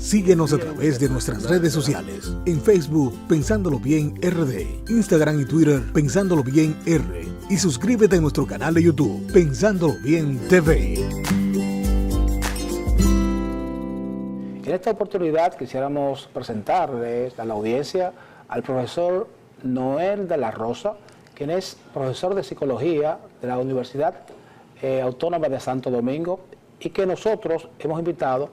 Síguenos a través de nuestras redes sociales. En Facebook, Pensándolo Bien RD. Instagram y Twitter, Pensándolo Bien R. Y suscríbete a nuestro canal de YouTube, Pensándolo Bien TV. En esta oportunidad quisiéramos presentarles a la audiencia al profesor Noel de la Rosa, quien es profesor de Psicología de la Universidad Autónoma de Santo Domingo y que nosotros hemos invitado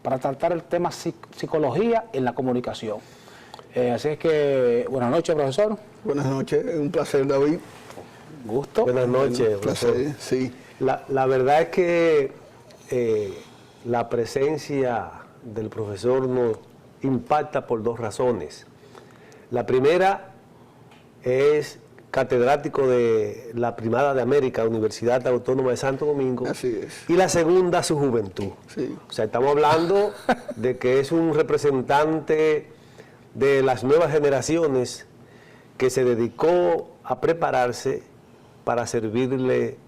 para tratar el tema psicología en la comunicación. Así es que, buenas noches, profesor. Buenas noches, un placer, David. Gusto. Buenas noches, profesor. Placer, sí. La verdad es que la presencia del profesor nos impacta por dos razones. La primera es catedrático de la Primada de América, Universidad Autónoma de Santo Domingo. Así es. Y la segunda, su juventud. Sí. O sea, estamos hablando de que es un representante de las nuevas generaciones que se dedicó a prepararse para servirle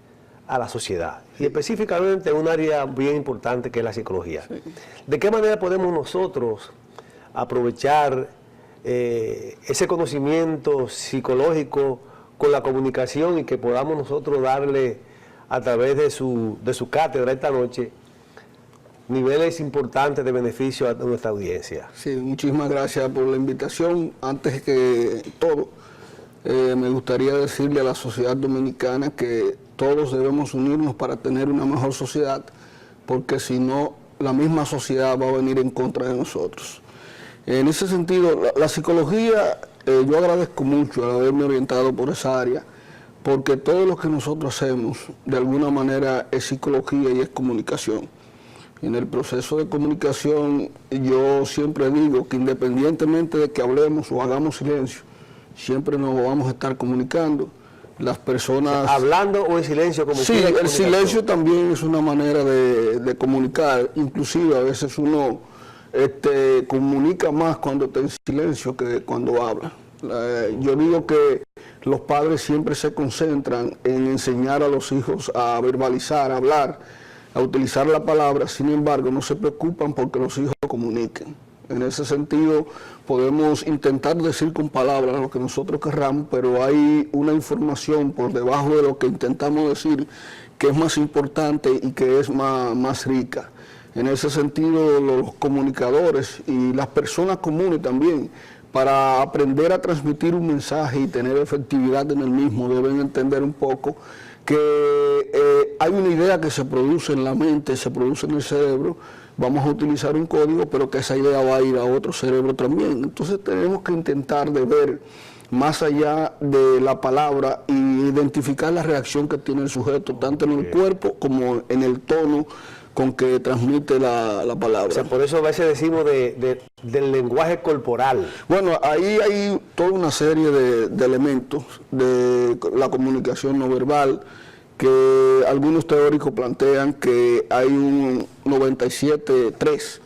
a la sociedad. Sí. Y específicamente en un área bien importante que es la psicología. Sí. ¿De qué manera podemos nosotros aprovechar ese conocimiento psicológico con la comunicación y que podamos nosotros darle a través de su cátedra esta noche niveles importantes de beneficio a nuestra audiencia? Sí, muchísimas gracias por la invitación. Antes que todo, me gustaría decirle a la sociedad dominicana que todos debemos unirnos para tener una mejor sociedad, porque si no, la misma sociedad va a venir en contra de nosotros. En ese sentido, la psicología, yo agradezco mucho al haberme orientado por esa área, porque todo lo que nosotros hacemos, de alguna manera, es psicología y es comunicación. En el proceso de comunicación, yo siempre digo que independientemente de que hablemos o hagamos silencio, siempre nos vamos a estar comunicando. Las personas... ¿Hablando o en silencio? Como sí, el silencio también es una manera de comunicar. Inclusive a veces uno comunica más cuando está en silencio que cuando habla. Yo digo que los padres siempre se concentran en enseñar a los hijos a verbalizar, a hablar, a utilizar la palabra. Sin embargo, no se preocupan porque los hijos comuniquen. En ese sentido, podemos intentar decir con palabras lo que nosotros querramos, pero hay una información por debajo de lo que intentamos decir que es más importante y que es más rica. En ese sentido, los comunicadores y las personas comunes también, para aprender a transmitir un mensaje y tener efectividad en el mismo, deben entender un poco que hay una idea que se produce en la mente, se produce en el cerebro. Vamos a utilizar un código, pero que esa idea va a ir a otro cerebro también. Entonces tenemos que intentar de ver más allá de la palabra y identificar la reacción que tiene el sujeto, tanto en el cuerpo como en el tono con que transmite la palabra. O sea, por eso a veces decimos del lenguaje corporal. Bueno, ahí hay toda una serie de elementos de la comunicación no verbal, que algunos teóricos plantean que hay un 97-3,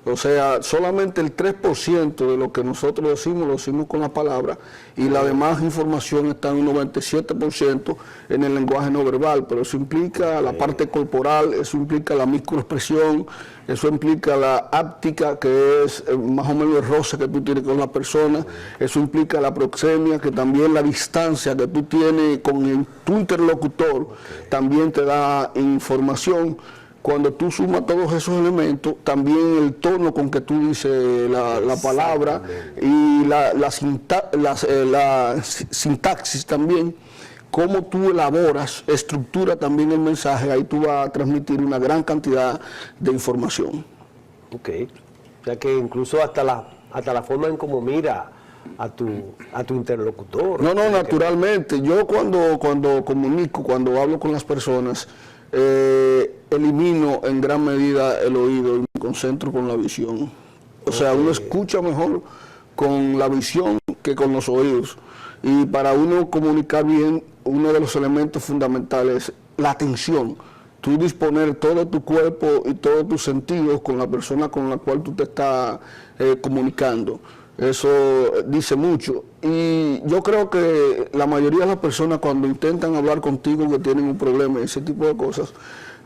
o sea, solamente el 3% de lo que nosotros decimos lo decimos con la palabra y la demás información está en un 97% en el lenguaje no verbal, pero eso implica la parte corporal, eso implica la microexpresión, eso implica la áptica, que es más o menos el roce que tú tienes con la persona, eso implica la proxemia, que también la distancia que tú tienes con tu interlocutor también te da información. Cuando tú sumas todos esos elementos, también el tono con que tú dices la palabra y la sintaxis también, cómo tú elaboras, estructura también el mensaje, ahí tú vas a transmitir una gran cantidad de información. Ok, o sea que incluso hasta la forma en cómo mira a tu interlocutor. No, naturalmente. Yo cuando comunico, cuando hablo con las personas, elimino en gran medida el oído y me concentro con la visión. O sea, uno escucha mejor con la visión que con los oídos. Y para uno comunicar bien, uno de los elementos fundamentales es la atención. Tú disponer todo tu cuerpo y todos tus sentidos con la persona con la cual tú te estás comunicando. Eso dice mucho. Y yo creo que la mayoría de las personas cuando intentan hablar contigo que tienen un problema, ese tipo de cosas,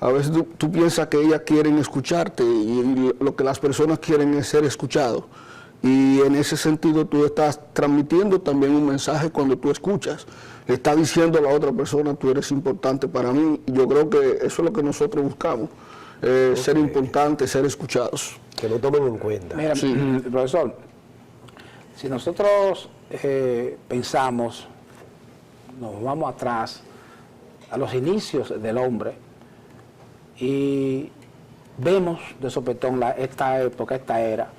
A veces tú piensas que ellas quieren escucharte y lo que las personas quieren es ser escuchados. Y en ese sentido tú estás transmitiendo también un mensaje cuando tú escuchas. Le estás diciendo a la otra persona, tú eres importante para mí. Y yo creo que eso es lo que nosotros buscamos, ser importantes, ser escuchados. Que lo tomen en cuenta. Mira, Sí. profesor, si nosotros pensamos, nos vamos atrás a los inicios del hombre y vemos de sopetón esta época, esta era,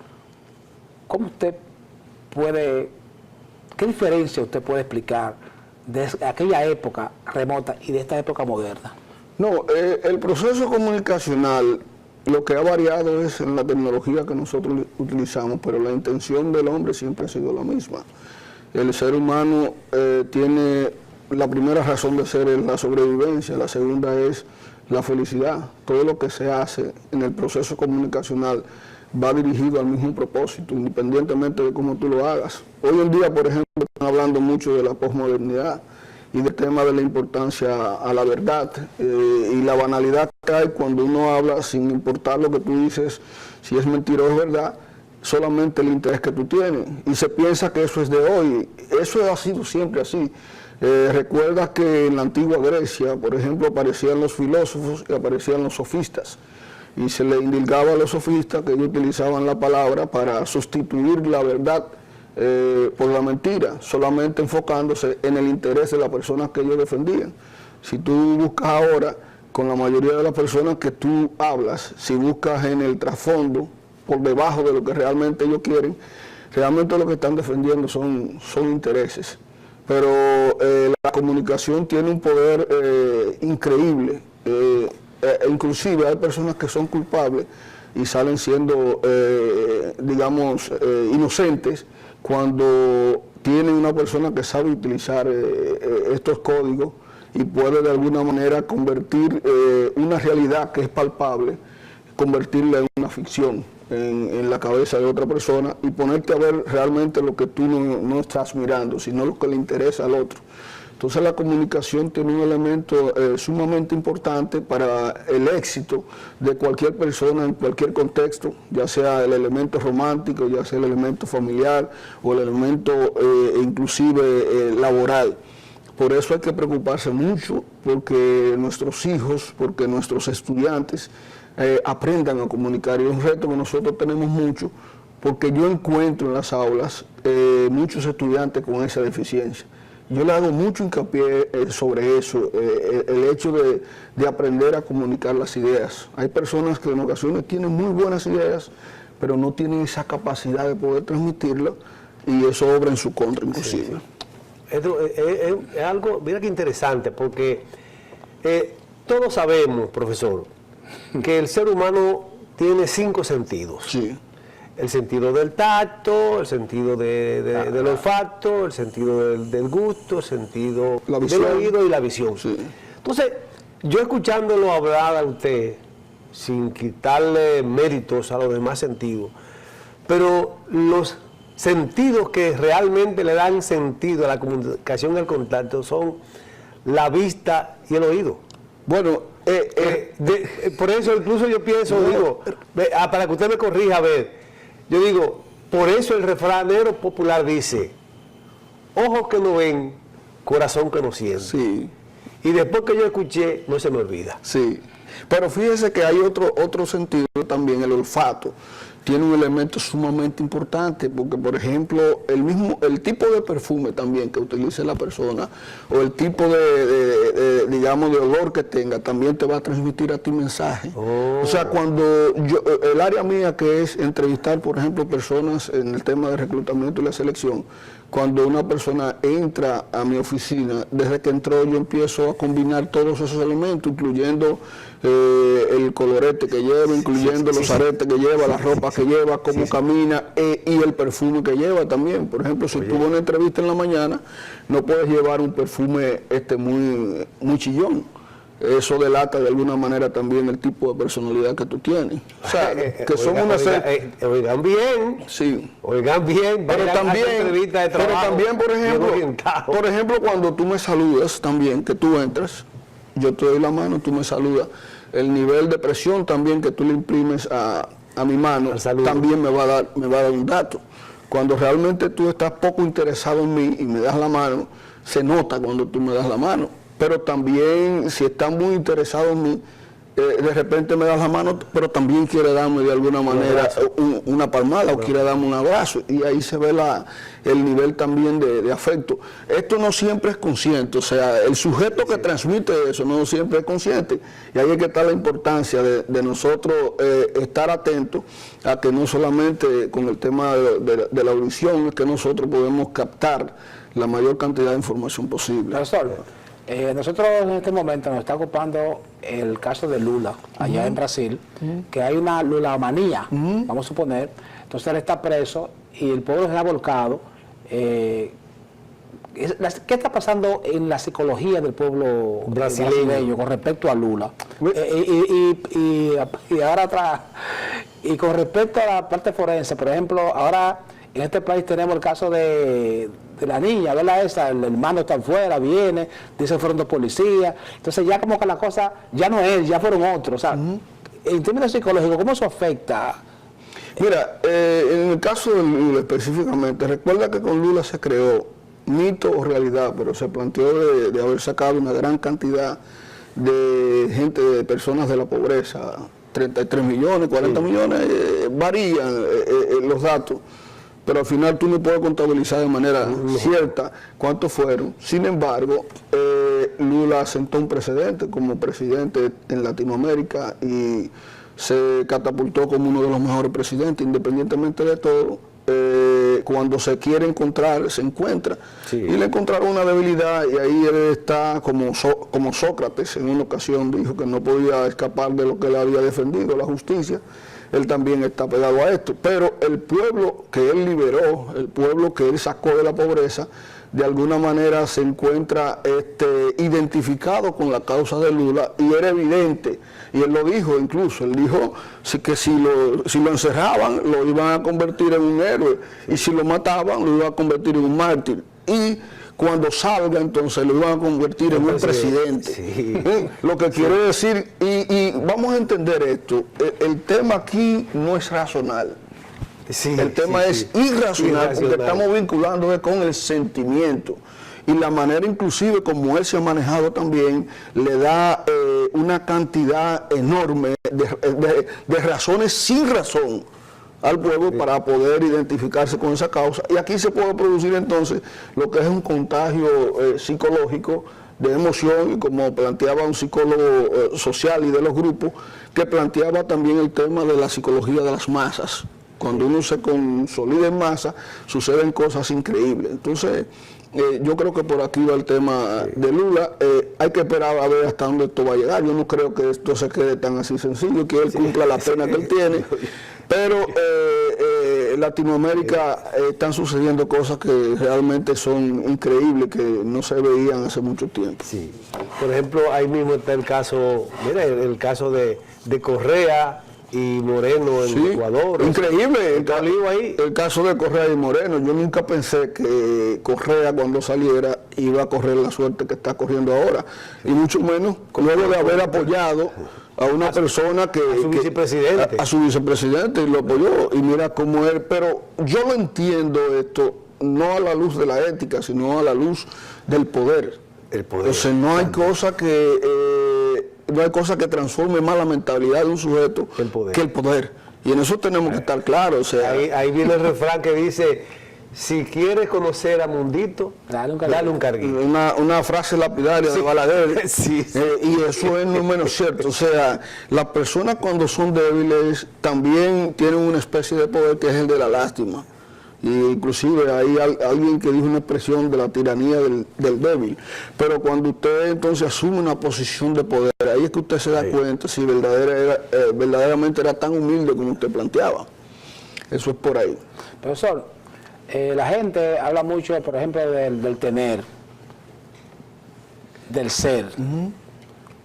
¿cómo usted puede, qué diferencia usted puede explicar de aquella época remota y de esta época moderna? No, el proceso comunicacional, lo que ha variado es en la tecnología que nosotros utilizamos, pero la intención del hombre siempre ha sido la misma. El ser humano tiene, la primera razón de ser es la sobrevivencia, la segunda es la felicidad. Todo lo que se hace en el proceso comunicacional va dirigido al mismo propósito, independientemente de cómo tú lo hagas. Hoy en día, por ejemplo, están hablando mucho de la posmodernidad y del tema de la importancia a la verdad y la banalidad que hay cuando uno habla sin importar lo que tú dices, si es mentira o es verdad, solamente el interés que tú tienes. Y se piensa que eso es de hoy. Eso ha sido siempre así. Recuerda que en la antigua Grecia, por ejemplo, aparecían los filósofos y aparecían los sofistas. Y se le indicaba a los sofistas que ellos utilizaban la palabra para sustituir la verdad por la mentira, solamente enfocándose en el interés de las personas que ellos defendían. Si tú buscas ahora, con la mayoría de las personas que tú hablas, si buscas en el trasfondo, por debajo de lo que realmente ellos quieren, realmente lo que están defendiendo son intereses. Pero la comunicación tiene un poder increíble. Inclusive hay personas que son culpables y salen siendo, digamos, inocentes cuando tienen una persona que sabe utilizar estos códigos y puede de alguna manera convertir una realidad que es palpable, convertirla en una ficción en la cabeza de otra persona y ponerte a ver realmente lo que tú no estás mirando, sino lo que le interesa al otro. Entonces la comunicación tiene un elemento sumamente importante para el éxito de cualquier persona en cualquier contexto, ya sea el elemento romántico, ya sea el elemento familiar o el elemento inclusive laboral. Por eso hay que preocuparse mucho porque nuestros hijos, porque nuestros estudiantes aprendan a comunicar. Y es un reto que nosotros tenemos mucho porque yo encuentro en las aulas muchos estudiantes con esa deficiencia. Yo le hago mucho hincapié sobre eso, el hecho de aprender a comunicar las ideas. Hay personas que en ocasiones tienen muy buenas ideas, pero no tienen esa capacidad de poder transmitirlas y eso obra en su contra inclusive. Sí, sí. Es algo, mira qué interesante, porque todos sabemos, profesor, que el ser humano tiene 5 sentidos. Sí. El sentido del tacto, el sentido del olfato, el sentido del gusto, el sentido del oído y la visión. Sí. Entonces, yo escuchándolo hablar a usted, sin quitarle méritos a los demás sentidos, pero los sentidos que realmente le dan sentido a la comunicación y al contacto son la vista y el oído. Bueno, por eso incluso yo pienso, digo, para que usted me corrija, a ver, yo digo, por eso el refranero popular dice, ojos que no ven, corazón que no siente. Sí. Y después que yo escuché, no se me olvida. Sí, pero fíjese que hay otro sentido también, el olfato. Tiene un elemento sumamente importante porque, por ejemplo, el tipo de perfume también que utilice la persona o el tipo digamos, de olor que tenga también te va a transmitir a ti mensaje. O sea, cuando el área mía que es entrevistar, por ejemplo, personas en el tema de reclutamiento y la selección, cuando una persona entra a mi oficina, desde que entró yo empiezo a combinar todos esos elementos, incluyendo el colorete que lleva, incluyendo los aretes que lleva, la ropa que lleva, cómo camina y el perfume que lleva también. Por ejemplo, si tuvo una entrevista en la mañana, no puedes llevar un perfume muy chillón. Eso delata de alguna manera también el tipo de personalidad que tú tienes. O sea, que son una serie... Oigan bien. Sí. Oigan bien. Pero también, por ejemplo, cuando tú me saludas también, que tú entras, yo te doy la mano, tú me saludas, el nivel de presión también que tú le imprimes a mi mano también me va a dar un dato. Cuando realmente tú estás poco interesado en mí y me das la mano, se nota cuando tú me das la mano. Pero también, si estás muy interesado en mí, de repente me das la mano, pero también quiere darme de alguna manera una palmada o quiere darme un abrazo. Y ahí se ve el nivel también de afecto. Esto no siempre es consciente, o sea, el sujeto que transmite eso no siempre es consciente. Y ahí es que está la importancia de nosotros estar atentos a que no solamente con el tema de la audición es que nosotros podemos captar la mayor cantidad de información posible. Nosotros en este momento nos está ocupando el caso de Lula, allá en Brasil, que hay una lulamanía, vamos a suponer. Entonces él está preso y el pueblo se ha volcado. ¿Qué está pasando en la psicología del pueblo brasileño con respecto a Lula? Y ahora atrás, y con respecto a la parte forense, por ejemplo, ahora en este país tenemos el caso de la niña, ¿verdad? El hermano está afuera, viene, dice que fueron 2 policías. Entonces ya como que la cosa, ya no es, ya fueron otros. O sea, en términos psicológicos, ¿cómo eso afecta? Mira, en el caso de Lula específicamente, recuerda que con Lula se creó mito o realidad, pero se planteó de haber sacado una gran cantidad de gente, de personas de la pobreza, 33 millones, 40 millones, varían los datos. Pero al final tú no puedes contabilizar de manera cierta cuántos fueron. Sin embargo, Lula sentó un precedente como presidente en Latinoamérica y se catapultó como uno de los mejores presidentes, independientemente de todo. Cuando se quiere encontrar, se encuentra. Sí. Y le encontraron una debilidad y ahí él está como Sócrates en una ocasión dijo que no podía escapar de lo que él había defendido, la justicia. Él también está pegado a esto, pero el pueblo que él liberó, el pueblo que él sacó de la pobreza, de alguna manera se encuentra identificado con la causa de Lula y era evidente, y él lo dijo incluso, él dijo que si lo encerraban lo iban a convertir en un héroe y si lo mataban lo iban a convertir en un mártir. Y cuando salga entonces lo iban a convertir en un presidente. Sí. Lo que quiero decir, y vamos a entender esto, el tema aquí no es racional. Sí, el tema es irracional, porque estamos vinculando con el sentimiento. Y la manera inclusive como él se ha manejado también le da una cantidad enorme de razones sin razón al pueblo para poder identificarse con esa causa. Y aquí se puede producir entonces lo que es un contagio psicológico de emoción, y como planteaba un psicólogo social y de los grupos, que planteaba también el tema de la psicología de las masas. Cuando uno se consolida en masa, suceden cosas increíbles. Entonces, yo creo que por aquí va el tema de Lula. Hay que esperar a ver hasta dónde esto va a llegar. Yo no creo que esto se quede tan así sencillo, que él cumpla la pena que él tiene. Pero en Latinoamérica están sucediendo cosas que realmente son increíbles, que no se veían hace mucho tiempo. Sí. Por ejemplo, ahí mismo está el caso, mira, el caso de Correa y Moreno en Ecuador. Increíble el caso de Correa y Moreno. Yo nunca pensé que Correa cuando saliera iba a correr la suerte que está corriendo ahora, y mucho menos luego de haber apoyado a una persona que a su vicepresidente y lo apoyó, y mira cómo él, pero yo lo entiendo esto no a la luz de la ética, sino a la luz del poder. El poder. Entonces no hay cosa que transforme más la mentalidad de un sujeto que el poder. Y en eso tenemos que estar claros. O sea, ahí viene el refrán que dice: si quieres conocer a Mundito, dale un carguito. Una frase lapidaria de Balaguer. Y eso es no menos cierto. O sea, las personas cuando son débiles también tienen una especie de poder que es el de la lástima. Y inclusive hay alguien que dijo una expresión de la tiranía del débil. Pero cuando usted entonces asume una posición de poder, ahí es que usted se da cuenta si verdaderamente era tan humilde como usted planteaba. Eso es por ahí. Profesor, la gente habla mucho, por ejemplo, del tener, del ser.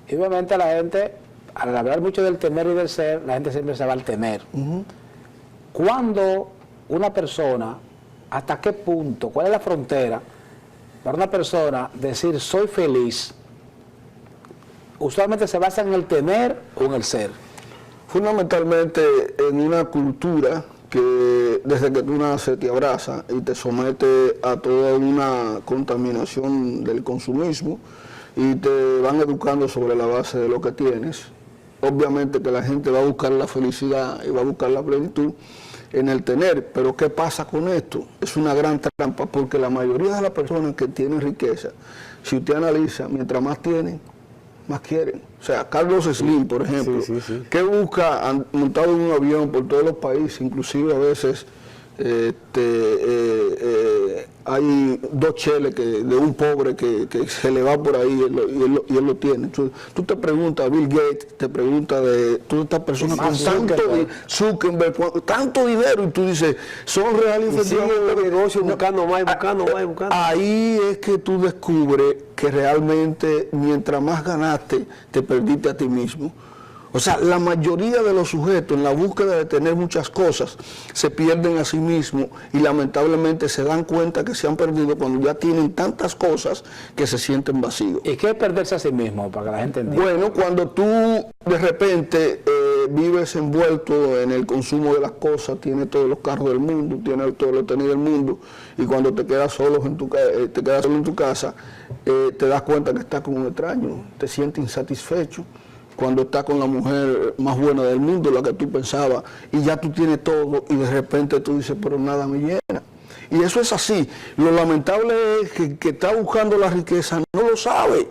Y obviamente la gente, al hablar mucho del tener y del ser, la gente siempre se va al tener. Cuando una persona, ¿hasta qué punto? ¿Cuál es la frontera para una persona decir soy feliz usualmente se basa en el tener o en el ser. Fundamentalmente en una cultura que desde que tú naces te abraza y te somete a toda una contaminación del consumismo y te van educando sobre la base de lo que tienes. Obviamente que la gente va a buscar la felicidad y va a buscar la plenitud en el tener, pero ¿qué pasa con esto? Es una gran trampa, porque la mayoría de las personas que tienen riqueza, si usted analiza, mientras más tienen, más quieren. O sea, Carlos Slim, por ejemplo, que busca montado en un avión por todos los países, inclusive a veces hay 2 cheles de un pobre que se le va por ahí y él lo tiene. Entonces, tú te preguntas, Bill Gates, te pregunta de todas estas personas con Zuckerberg, tanto dinero, y tú dices, son reales y efectivamente negocio buscando más, buscando. Ahí es que tú descubres que realmente mientras más ganaste, te perdiste a ti mismo. O sea, la mayoría de los sujetos en la búsqueda de tener muchas cosas se pierden a sí mismos y lamentablemente se dan cuenta que se han perdido cuando ya tienen tantas cosas que se sienten vacíos. ¿Y qué es perderse a sí mismo, para que la gente entienda? Bueno, cuando tú de repente vives envuelto en el consumo de las cosas, tienes todos los carros del mundo, tienes todo lo tenido del mundo, y cuando te quedas solo en tu casa, te das cuenta que estás como un extraño, te sientes insatisfecho. Cuando estás con la mujer más buena del mundo, la que tú pensabas, y ya tú tienes todo, y de repente tú dices, pero nada me llena. Y eso es así. Lo lamentable es que está buscando la riqueza, no lo sabe.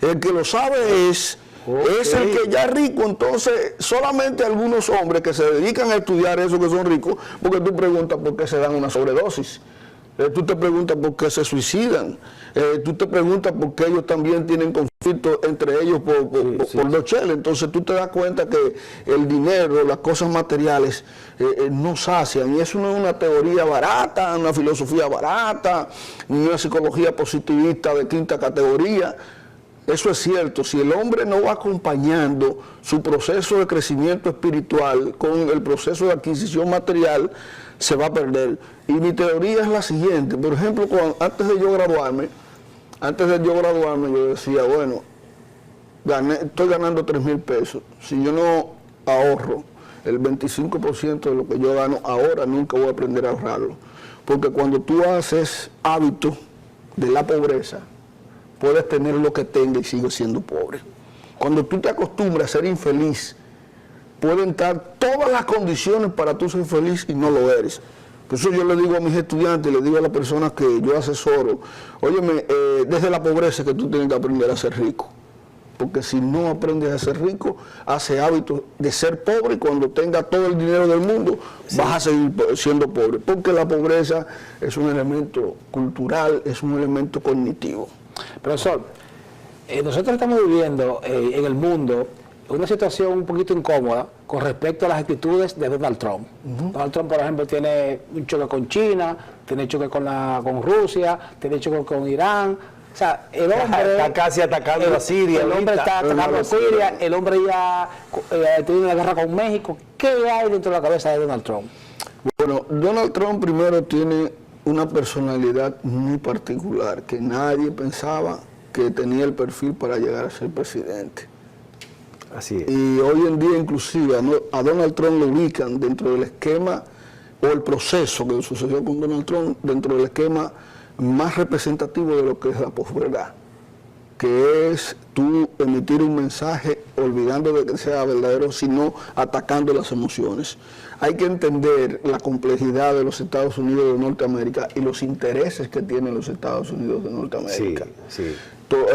El que lo sabe es el que ya es rico. Entonces, solamente algunos hombres que se dedican a estudiar eso, que son ricos, porque tú preguntas por qué se dan una sobredosis. Tú te preguntas por qué se suicidan. Tú te preguntas por qué ellos también tienen conflictos entre ellos por los cheles. Entonces tú te das cuenta que el dinero, las cosas materiales no sacian. Y eso no es una teoría barata, una filosofía barata, ni una psicología positivista de 5ª categoría. Eso es cierto. Si el hombre no va acompañando su proceso de crecimiento espiritual con el proceso de adquisición material, se va a perder. Y mi teoría es la siguiente. Por ejemplo, antes de yo graduarme, yo decía, bueno, estoy ganando 3,000 pesos. Si yo no ahorro el 25% de lo que yo gano ahora, nunca voy a aprender a ahorrarlo. Porque cuando tú haces hábito de la pobreza, puedes tener lo que tengas y sigues siendo pobre. Cuando tú te acostumbras a ser infeliz, pueden estar todas las condiciones para tú ser feliz y no lo eres. Por eso yo le digo a mis estudiantes, le digo a las personas que yo asesoro, óyeme, desde la pobreza que tú tienes que aprender a ser rico. Porque si no aprendes a ser rico, hace hábito de ser pobre, y cuando tengas todo el dinero del mundo, vas a seguir siendo pobre. Porque la pobreza es un elemento cultural, es un elemento cognitivo. Profesor, nosotros estamos viviendo en el mundo una situación un poquito incómoda con respecto a las actitudes de Donald Trump. Donald Trump, por ejemplo, tiene un choque con China, tiene choque con Rusia, tiene choque con Irán. O sea, el hombre está casi atacando a Siria. El hombre está atacando a Siria, el hombre ya tiene una guerra con México. ¿Qué hay dentro de la cabeza de Donald Trump? Bueno, Donald Trump primero tiene una personalidad muy particular, que nadie pensaba que tenía el perfil para llegar a ser presidente. Así es. Y hoy en día inclusive a Donald Trump lo ubican dentro del esquema o el proceso que sucedió con Donald Trump dentro del esquema más representativo de lo que es la posverdad, que es tú emitir un mensaje olvidando de que sea verdadero, sino atacando las emociones. Hay que entender la complejidad de los Estados Unidos de Norteamérica y los intereses que tienen los Estados Unidos de Norteamérica. Sí.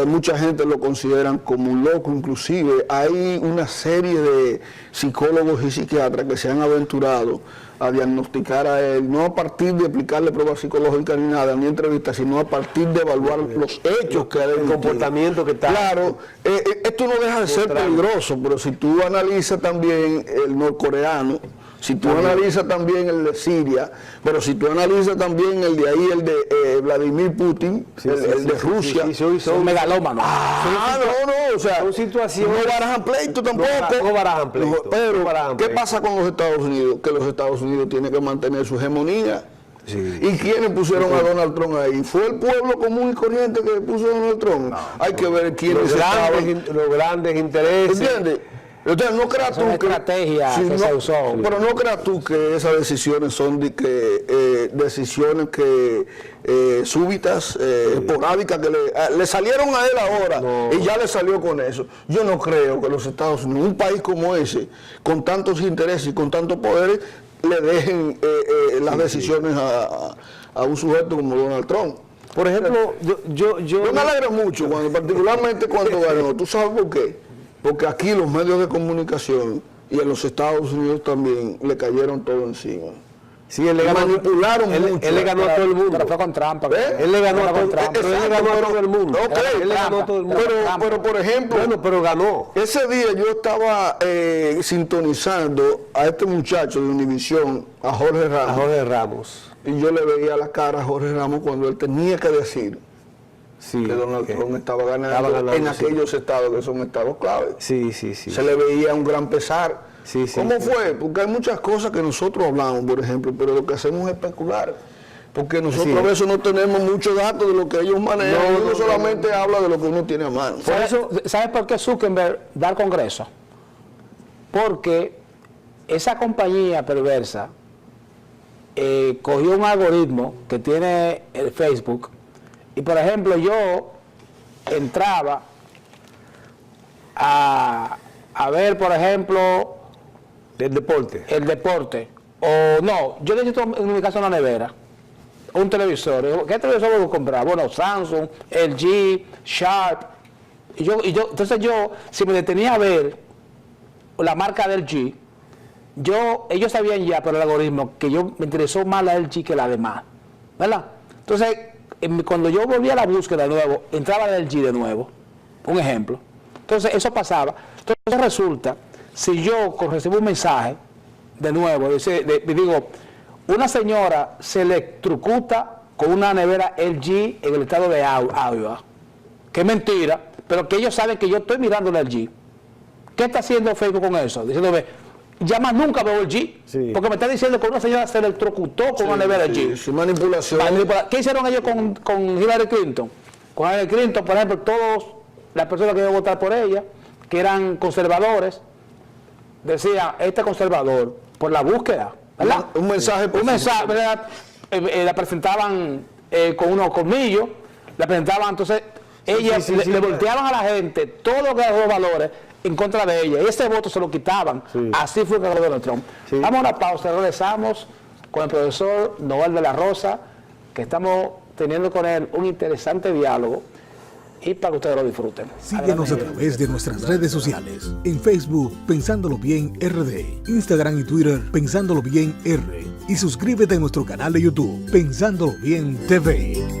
Mucha gente lo consideran como un loco, inclusive hay una serie de psicólogos y psiquiatras que se han aventurado a diagnosticar a él, no a partir de aplicarle pruebas psicológicas ni nada, ni entrevistas, sino a partir de evaluar los hechos que hay en el comportamiento que está. Claro, esto no deja de ser peligroso, pero si tú analizas también el norcoreano, si tú analizas también el de Siria, pero si tú analizas también el de ahí, el de Vladimir Putin, el de Rusia. Son megalómanos. O sea, son situaciones. No barajan pleito tampoco. No barajan pleito. Pero, ¿qué pasa con los Estados Unidos? Que los Estados Unidos tienen que mantener su hegemonía Sí. ¿Y quiénes pusieron a Donald Trump ahí? ¿Fue el pueblo común y corriente que puso a Donald Trump? Hay que ver quiénes estaban. Los grandes intereses. ¿Entiendes? Entonces, no creas Es una tú que, estrategia que se usó. Pero no creas tú que esas decisiones son decisiones que súbitas, esporádicas, que le salieron a él ahora y ya le salió con eso. Yo no creo que los Estados Unidos, un país como ese, con tantos intereses y con tantos poderes, le dejen las decisiones a un sujeto como Donald Trump. Por ejemplo, yo me alegro mucho, particularmente cuando ganó. ¿Tú sabes por qué? Porque aquí los medios de comunicación y en los Estados Unidos también le cayeron todo encima. Sí, él le ganó, manipularon mucho. Él le ganó a todo el mundo. Pero fue con trampa. Él le ganó a todo el mundo. Ok, Él le ganó a todo el mundo. Pero por ejemplo, Bueno, pero ganó. ese día yo estaba sintonizando a este muchacho de Univisión, a Jorge A Ramos, Jorge Ramos. y yo le veía la cara a Jorge Ramos cuando él tenía que decir Sí. que Donald Trump estaba ganando en aquellos estados que son estados clave. Sí. Se le veía un gran pesar. Sí, ¿Cómo fue? Porque hay muchas cosas que nosotros hablamos, por ejemplo, pero lo que hacemos es especular. Porque nosotros a veces no tenemos muchos datos de lo que ellos manejan. Uno solamente habla de lo que uno tiene a mano. ¿Sabes por qué Zuckerberg da al Congreso? Porque esa compañía perversa cogió un algoritmo que tiene el Facebook y, por ejemplo, yo entraba a ver, por ejemplo, El deporte. o no, yo necesito en mi casa una nevera, un televisor. ¿Qué televisor voy a comprar? Bueno, Samsung, LG, Sharp. Entonces yo, si me detenía a ver la marca del LG, ellos sabían ya por el algoritmo que me interesó más la LG que la demás, ¿verdad? Entonces, cuando yo volvía a la búsqueda de nuevo, entraba el LG de nuevo, un ejemplo. Entonces, eso pasaba. Entonces, resulta, si yo recibo un mensaje, de nuevo, digo, una señora se electrocuta con una nevera LG en el estado de Iowa, que es mentira, pero que ellos saben que yo estoy mirando la LG. ¿Qué está haciendo Facebook con eso? Diciéndome, ya más nunca veo el G, porque me está diciendo que una señora se electrocutó con una nevera G. Sí, manipulación. ¿Qué hicieron ellos con Hillary Clinton? Con Hillary Clinton, por ejemplo, todas las personas que iban a votar por ella, que eran conservadores, decían, este conservador, por la búsqueda, ¿verdad? Un mensaje, ¿verdad? La presentaban con unos colmillos, la presentaban, entonces ellas le volteaban a la gente todo lo que eran los valores en contra de ella, y ese voto se lo quitaban. Así fue que ganó Donald Trump. Vamos a una pausa, regresamos con el profesor Noel de la Rosa, que estamos teniendo con él un interesante diálogo, y para que ustedes lo disfruten. Síguenos a través de nuestras redes sociales. En Facebook, Pensándolo Bien RD. Instagram y Twitter, Pensándolo Bien R. Y suscríbete a nuestro canal de YouTube, Pensándolo Bien TV.